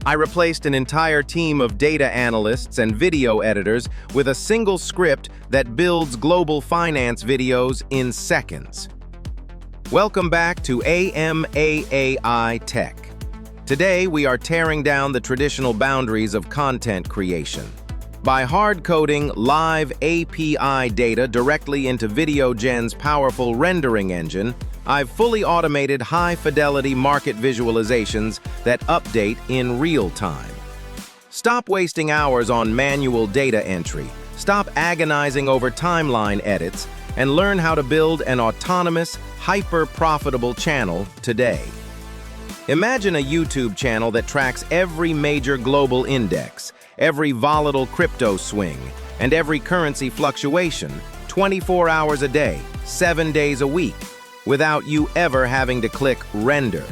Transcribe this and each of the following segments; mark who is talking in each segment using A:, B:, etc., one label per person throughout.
A: I replaced an entire team of data analysts and video editors with a single script that builds global finance videos in seconds. Welcome back to AMAAI Tech. Today, we are tearing down the traditional boundaries of content creation. By hard-coding live API data directly into VideoGen's powerful rendering engine, I've fully automated high-fidelity market visualizations that update in real time. Stop wasting hours on manual data entry, stop agonizing over timeline edits, and learn how to build an autonomous, hyper-profitable channel today. Imagine a YouTube channel that tracks every major global index, every volatile crypto swing, and every currency fluctuation, 24 hours a day, 7 days a week, without you ever having to click render.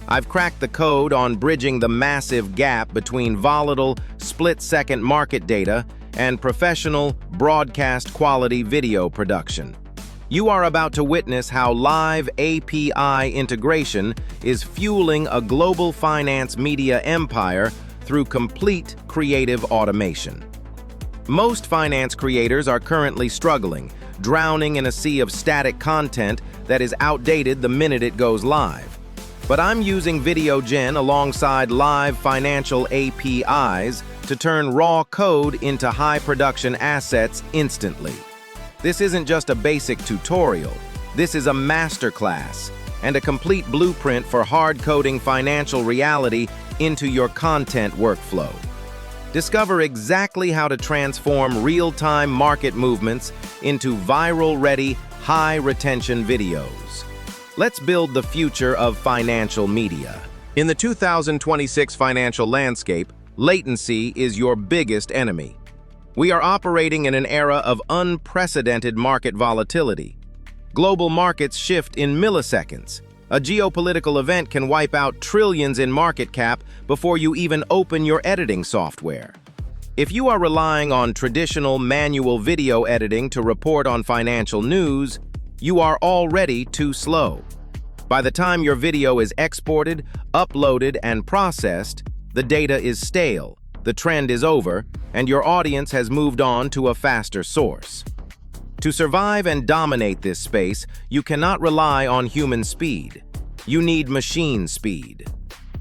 A: I've cracked the code on bridging the massive gap between volatile, split-second market data and professional, broadcast-quality video production. You are about to witness how live API integration is fueling a global finance media empire through complete creative automation. Most finance creators are currently struggling, drowning in a sea of static content that is outdated the minute it goes live. But I'm using VideoGen alongside live financial APIs to turn raw code into high-production assets instantly. This isn't just a basic tutorial. This is a masterclass and a complete blueprint for hard-coding financial reality into your content workflow. Discover exactly how to transform real-time market movements into viral-ready, high-retention videos. Let's build the future of financial media. In the 2026 financial landscape, latency is your biggest enemy. We are operating in an era of unprecedented market volatility. Global markets shift in milliseconds. A geopolitical event can wipe out trillions in market cap before you even open your editing software. If you are relying on traditional manual video editing to report on financial news, you are already too slow. By the time your video is exported, uploaded, and processed, the data is stale, the trend is over, and your audience has moved on to a faster source. To survive and dominate this space, you cannot rely on human speed. You need machine speed.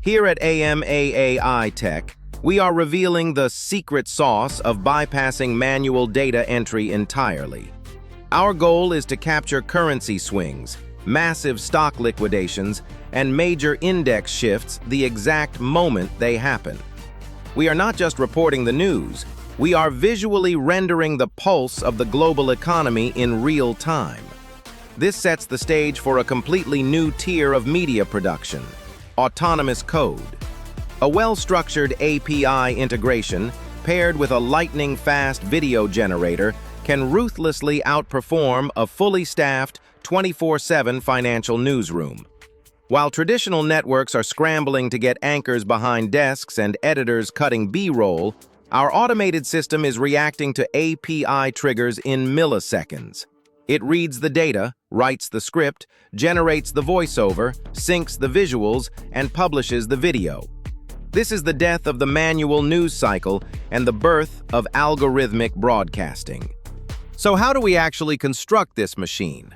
A: Here at AMAAI Tech, we are revealing the secret sauce of bypassing manual data entry entirely. Our goal is to capture currency swings, massive stock liquidations, and major index shifts the exact moment they happen. We are not just reporting the news, we are visually rendering the pulse of the global economy in real time. This sets the stage for a completely new tier of media production, autonomous code. A well-structured API integration paired with a lightning-fast video generator can ruthlessly outperform a fully staffed 24/7 financial newsroom. While traditional networks are scrambling to get anchors behind desks and editors cutting B-roll, our automated system is reacting to API triggers in milliseconds. It reads the data, writes the script, generates the voiceover, syncs the visuals, and publishes the video. This is the death of the manual news cycle and the birth of algorithmic broadcasting. So how do we actually construct this machine?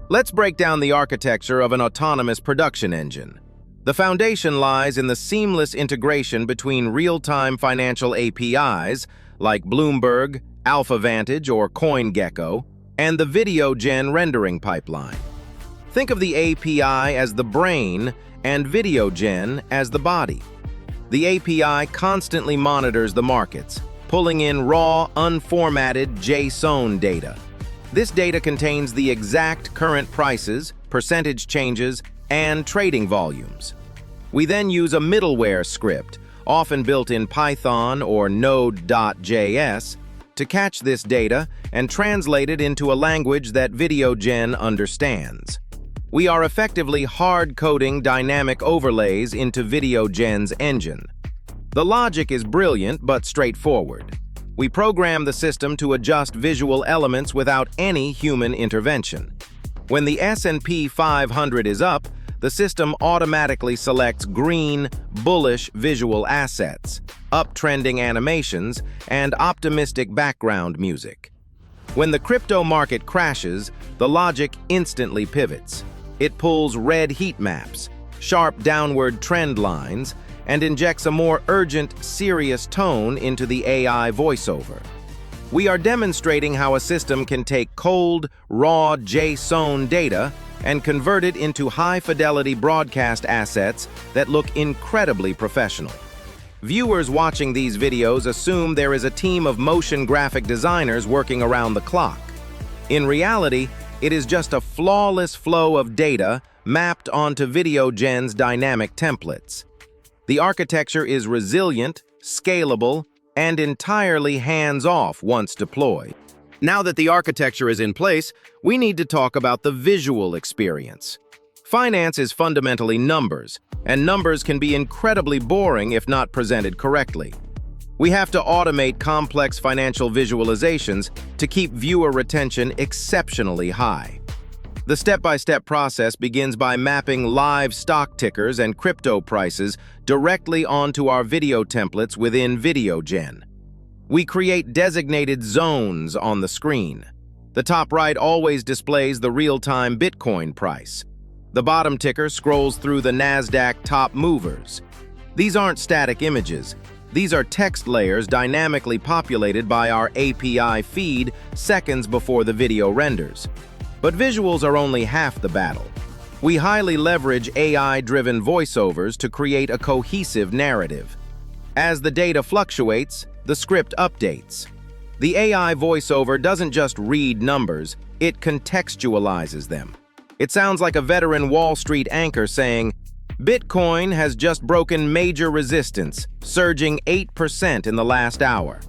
A: Let's break down the architecture of an autonomous production engine. The foundation lies in the seamless integration between real-time financial APIs, like Bloomberg, AlphaVantage, or CoinGecko, and the VideoGen rendering pipeline. Think of the API as the brain and VideoGen as the body. The API constantly monitors the markets, pulling in raw, unformatted JSON data. This data contains the exact current prices, percentage changes, and trading volumes. We then use a middleware script, often built in Python or Node.js, to catch this data and translate it into a language that VideoGen understands. We are effectively hard-coding dynamic overlays into VideoGen's engine. The logic is brilliant but straightforward. We program the system to adjust visual elements without any human intervention. When the S&P 500 is up, the system automatically selects green, bullish visual assets, uptrending animations, and optimistic background music. When the crypto market crashes, the logic instantly pivots. It pulls red heat maps, sharp downward trend lines, and injects a more urgent, serious tone into the AI voiceover. We are demonstrating how a system can take cold, raw JSON data and convert it into high-fidelity broadcast assets that look incredibly professional. Viewers watching these videos assume there is a team of motion graphic designers working around the clock. In reality, it is just a flawless flow of data mapped onto VideoGen's dynamic templates. The architecture is resilient, scalable, and entirely hands-off once deployed. Now that the architecture is in place, we need to talk about the visual experience. Finance is fundamentally numbers, and numbers can be incredibly boring if not presented correctly. We have to automate complex financial visualizations to keep viewer retention exceptionally high. The step-by-step process begins by mapping live stock tickers and crypto prices directly onto our video templates within VideoGen. We create designated zones on the screen. The top right always displays the real-time Bitcoin price. The bottom ticker scrolls through the NASDAQ top movers. These aren't static images. These are text layers dynamically populated by our API feed seconds before the video renders. But visuals are only half the battle. We highly leverage AI-driven voiceovers to create a cohesive narrative. As the data fluctuates, the script updates. The AI voiceover doesn't just read numbers, it contextualizes them. It sounds like a veteran Wall Street anchor saying, "Bitcoin has just broken major resistance, surging 8% in the last hour."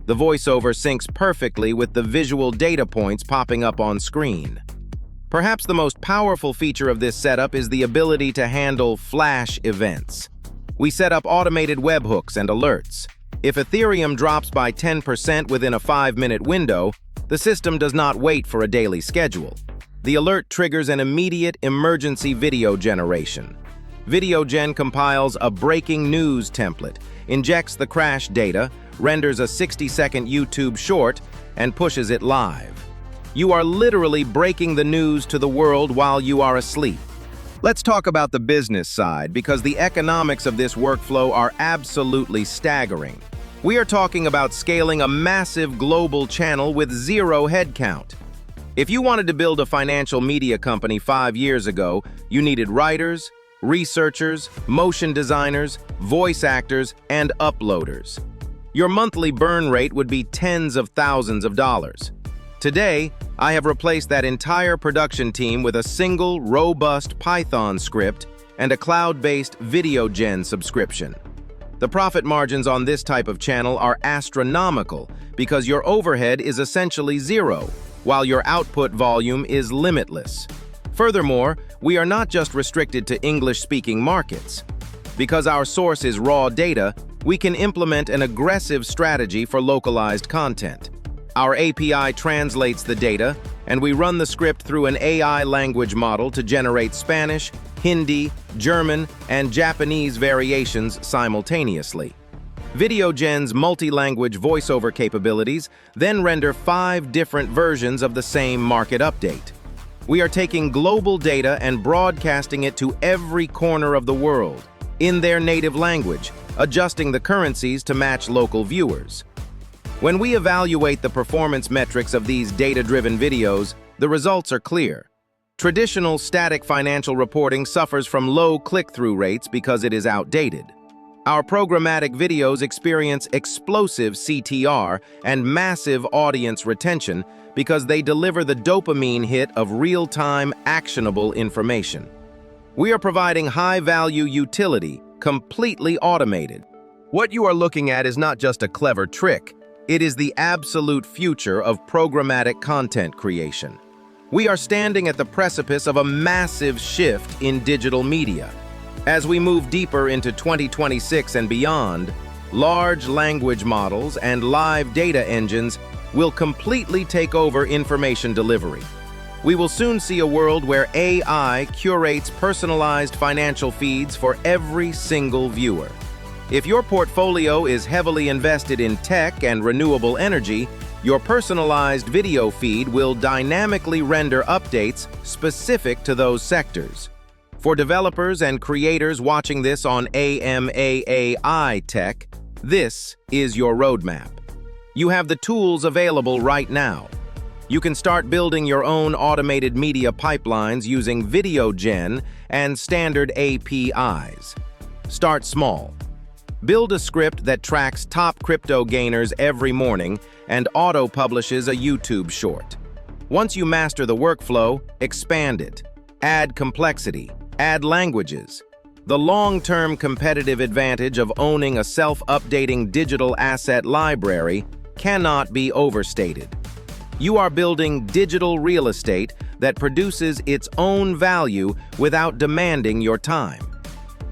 A: The voiceover syncs perfectly with the visual data points popping up on screen. Perhaps the most powerful feature of this setup is the ability to handle flash events. We set up automated webhooks and alerts. If Ethereum drops by 10% within a 5-minute window, the system does not wait for a daily schedule. The alert triggers an immediate emergency video generation. VideoGen compiles a breaking news template, injects the crash data, renders a 60-second YouTube short, and pushes it live. You are literally breaking the news to the world while you are asleep. Let's talk about the business side, because the economics of this workflow are absolutely staggering. We are talking about scaling a massive global channel with 0 headcount. If you wanted to build a financial media company 5 years ago, you needed writers, researchers, motion designers, voice actors, and uploaders. Your monthly burn rate would be tens of thousands of dollars. Today, I have replaced that entire production team with a single, robust Python script and a cloud-based VideoGen subscription. The profit margins on this type of channel are astronomical because your overhead is essentially 0, while your output volume is limitless. Furthermore, we are not just restricted to English-speaking markets. Because our source is raw data, we can implement an aggressive strategy for localized content. Our API translates the data, and we run the script through an AI language model to generate Spanish, Hindi, German, and Japanese variations simultaneously. VideoGen's multi-language voiceover capabilities then render 5 different versions of the same market update. We are taking global data and broadcasting it to every corner of the world, in their native language, adjusting the currencies to match local viewers. When we evaluate the performance metrics of these data-driven videos, the results are clear. Traditional static financial reporting suffers from low click-through rates because it is outdated. Our programmatic videos experience explosive CTR and massive audience retention because they deliver the dopamine hit of real-time, actionable information. We are providing high-value utility, completely automated. What you are looking at is not just a clever trick, it is the absolute future of programmatic content creation. We are standing at the precipice of a massive shift in digital media. As we move deeper into 2026 and beyond, large language models and live data engines will completely take over information delivery. We will soon see a world where AI curates personalized financial feeds for every single viewer. If your portfolio is heavily invested in tech and renewable energy, your personalized video feed will dynamically render updates specific to those sectors. For developers and creators watching this on AMAAI Tech, this is your roadmap. You have the tools available right now. You can start building your own automated media pipelines using VideoGen and standard APIs. Start small. Build a script that tracks top crypto gainers every morning and auto-publishes a YouTube short. Once you master the workflow, expand it. Add complexity. Add languages. The long-term competitive advantage of owning a self-updating digital asset library cannot be overstated. You are building digital real estate that produces its own value without demanding your time.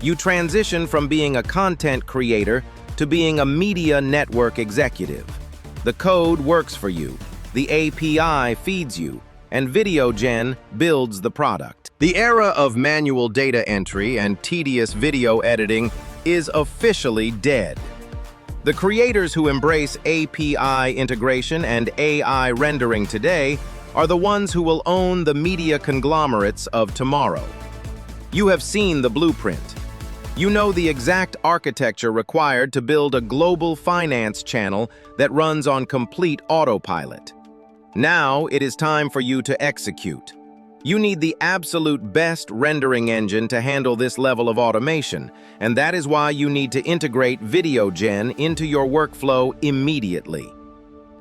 A: You transition from being a content creator to being a media network executive. The code works for you, the API feeds you, and VideoGen builds the product. The era of manual data entry and tedious video editing is officially dead. The creators who embrace API integration and AI rendering today are the ones who will own the media conglomerates of tomorrow. You have seen the blueprint. You know the exact architecture required to build a global finance channel that runs on complete autopilot. Now it is time for you to execute. You need the absolute best rendering engine to handle this level of automation, and that is why you need to integrate VideoGen into your workflow immediately.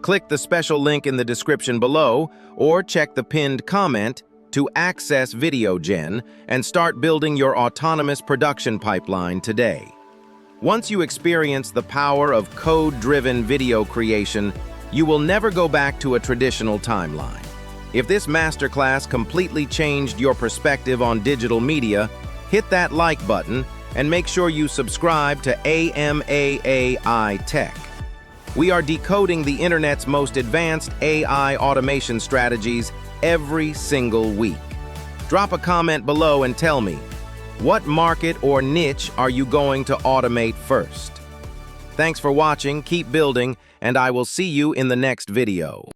A: Click the special link in the description below or check the pinned comment to access VideoGen and start building your autonomous production pipeline today. Once you experience the power of code-driven video creation, you will never go back to a traditional timeline. If this masterclass completely changed your perspective on digital media, hit that like button and make sure you subscribe to AMAAI Tech. We are decoding the internet's most advanced AI automation strategies every single week. Drop a comment below and tell me, what market or niche are you going to automate first? Thanks for watching, keep building, and I will see you in the next video.